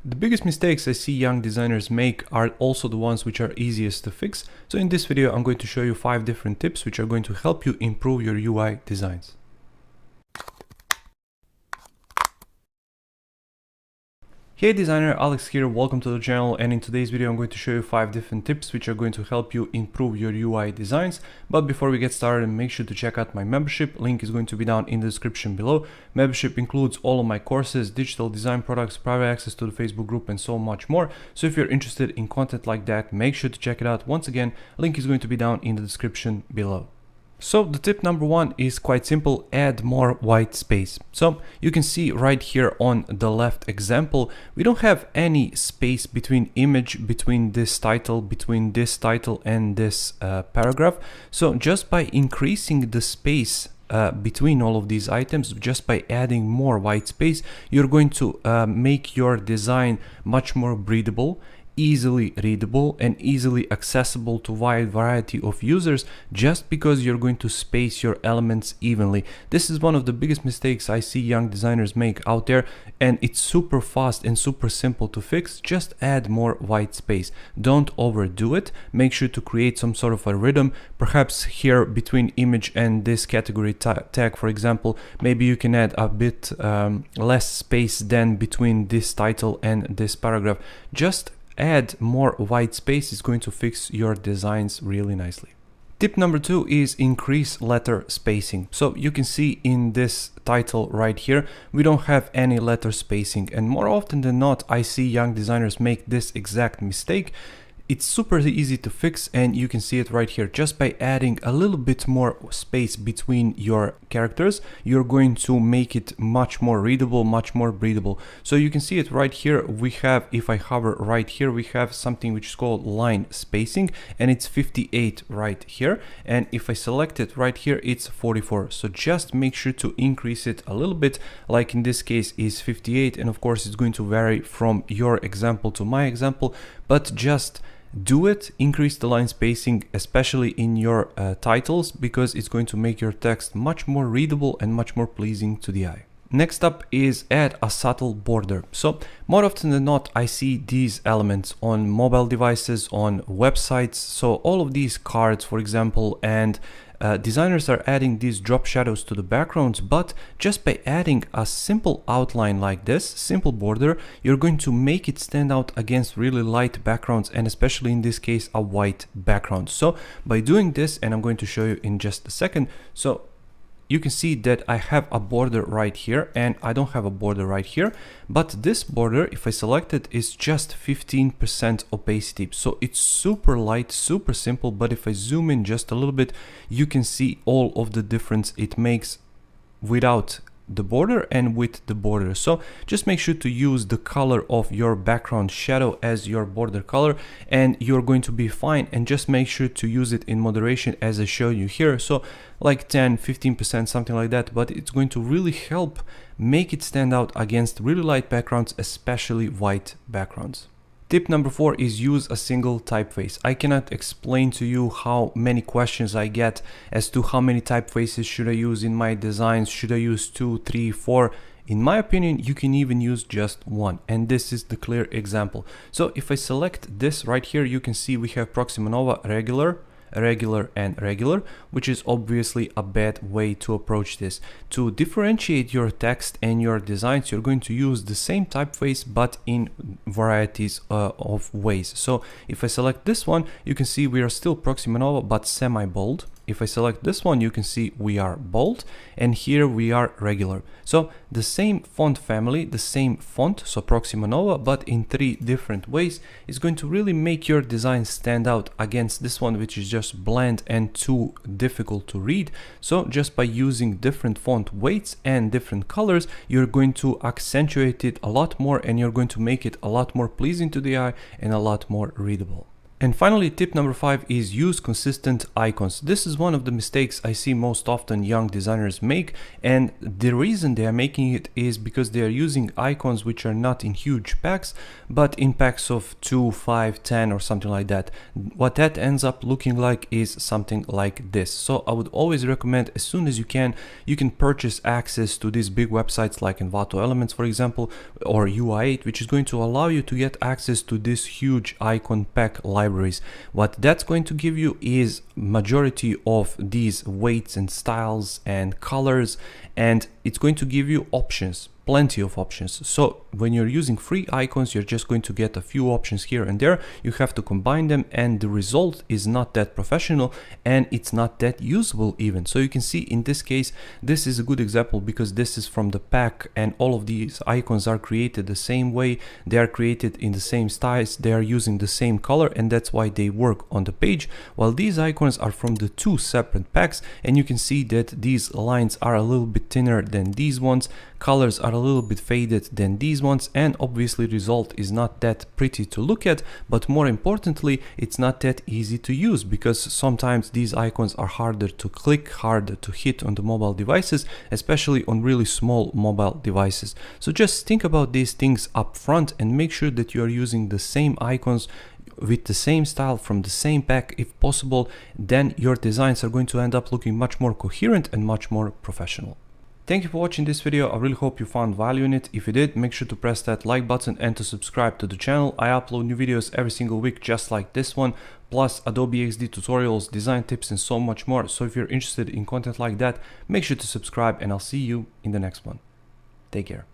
The biggest mistakes I see young designers make are also the ones which are easiest to fix. So in this video, I'm going to show you 5 different tips which are going to help you improve your UI designs. Hey designer, Alex here, welcome to the channel, and in today's video I'm going to show you 5 different tips which are going to help you improve your UI designs. But before we get started, make sure to check out my membership. Link is going to be down in the description below. Membership includes all of my courses, digital design products, private access to the Facebook group, and so much more. So if you're interested in content like that, make sure to check it out. Once again, link is going to be down in the description below. So the tip number 1 is quite simple: add more white space. So you can see right here on the left example, we don't have any space between image, between this title and this paragraph. So just by increasing the space between all of these items, just by adding more white space, you're going to make your design much more breathable, easily readable, and easily accessible to wide variety of users, just because you're going to space your elements evenly. This is one of the biggest mistakes I see young designers make out there, and it's super fast and super simple to fix. Just add more white space. Don't overdo it. Make sure to create some sort of a rhythm. Perhaps here between image and this category tag, for example, maybe you can add a bit less space than between this title and this paragraph. Just add more white space is going to fix your designs really nicely. Tip number 2 is increase letter spacing. So you can see in this title right here, we don't have any letter spacing, and more often than not, I see young designers make this exact mistake. It's super easy to fix, and you can see it right here. Just by adding a little bit more space between your characters, you're going to make it much more readable, much more breathable. So you can see it right here. We have, if I hover right here, we have something which is called line spacing, and it's 58 right here. And if I select it right here, it's 44. So just make sure to increase it a little bit, like in this case is 58. And of course, it's going to vary from your example to my example, but just do it. Increase the line spacing, especially in your titles, because it's going to make your text much more readable and much more pleasing to the eye. Next up is add a subtle border. So more often than not, I see these elements on mobile devices, on websites. So all of these cards, for example, and designers are adding these drop shadows to the backgrounds, but just by adding a simple outline like this, simple border, you're going to make it stand out against really light backgrounds, and especially in this case, a white background. So by doing this, and I'm going to show you in just a second, so you can see that I have a border right here and I don't have a border right here, but this border, if I select it, is just 15% opacity. So it's super light, super simple, but if I zoom in just a little bit, you can see all of the difference it makes without the border and with the border. So just make sure to use the color of your background shadow as your border color, and you're going to be fine. And just make sure to use it in moderation as I show you here. So like 10-15%, something like that, but it's going to really help make it stand out against really light backgrounds, especially white backgrounds. Tip number 4 is use a single typeface. I cannot explain to you how many questions I get as to how many typefaces should I use in my designs. Should I use 2, 3, 4? In my opinion, you can even use just one, and this is the clear example. So if I select this right here, you can see we have Proxima Nova, regular, regular, and regular, which is obviously a bad way to approach this. To differentiate your text and your designs, you're going to use the same typeface but in varieties of ways. So if I select this one, you can see we are still Proxima Nova but semi-bold. If I select this one, you can see we are bold, and here we are regular. So the same font family, the same font, so Proxima Nova, but in 3 different ways, is going to really make your design stand out against this one, which is just bland and too difficult to read. So just by using different font weights and different colors, you're going to accentuate it a lot more, and you're going to make it a lot more pleasing to the eye and a lot more readable. And finally, tip number 5 is use consistent icons. This is one of the mistakes I see most often young designers make, and the reason they are making it is because they are using icons which are not in huge packs, but in packs of 2, 5, 10 or something like that. What that ends up looking like is something like this. So I would always recommend, as soon as you can purchase access to these big websites like Envato Elements, for example, or UI8, which is going to allow you to get access to this huge icon pack library. What that's going to give you is majority of these weights and styles and colors, and it's going to give you options, plenty of options. So when you're using free icons, you're just going to get a few options here and there. You have to combine them, and the result is not that professional and it's not that usable even. So you can see in this case, this is a good example because this is from the pack and all of these icons are created the same way. They are created in the same styles. They are using the same color, and that's why they work on the page. While these icons are from the 2 separate packs, and you can see that these lines are a little bit thinner than these ones. Colors are a little bit faded than these ones, and obviously result is not that pretty to look at, but more importantly, it's not that easy to use because sometimes these icons are harder to click, harder to hit on the mobile devices, especially on really small mobile devices. So just think about these things up front and make sure that you are using the same icons with the same style from the same pack if possible. Then your designs are going to end up looking much more coherent and much more professional. Thank you for watching this video. I really hope you found value in it. If you did, make sure to press that like button and to subscribe to the channel. I upload new videos every single week just like this one, plus Adobe XD tutorials, design tips and so much more. So if you're interested in content like that, make sure to subscribe, and I'll see you in the next one. Take care.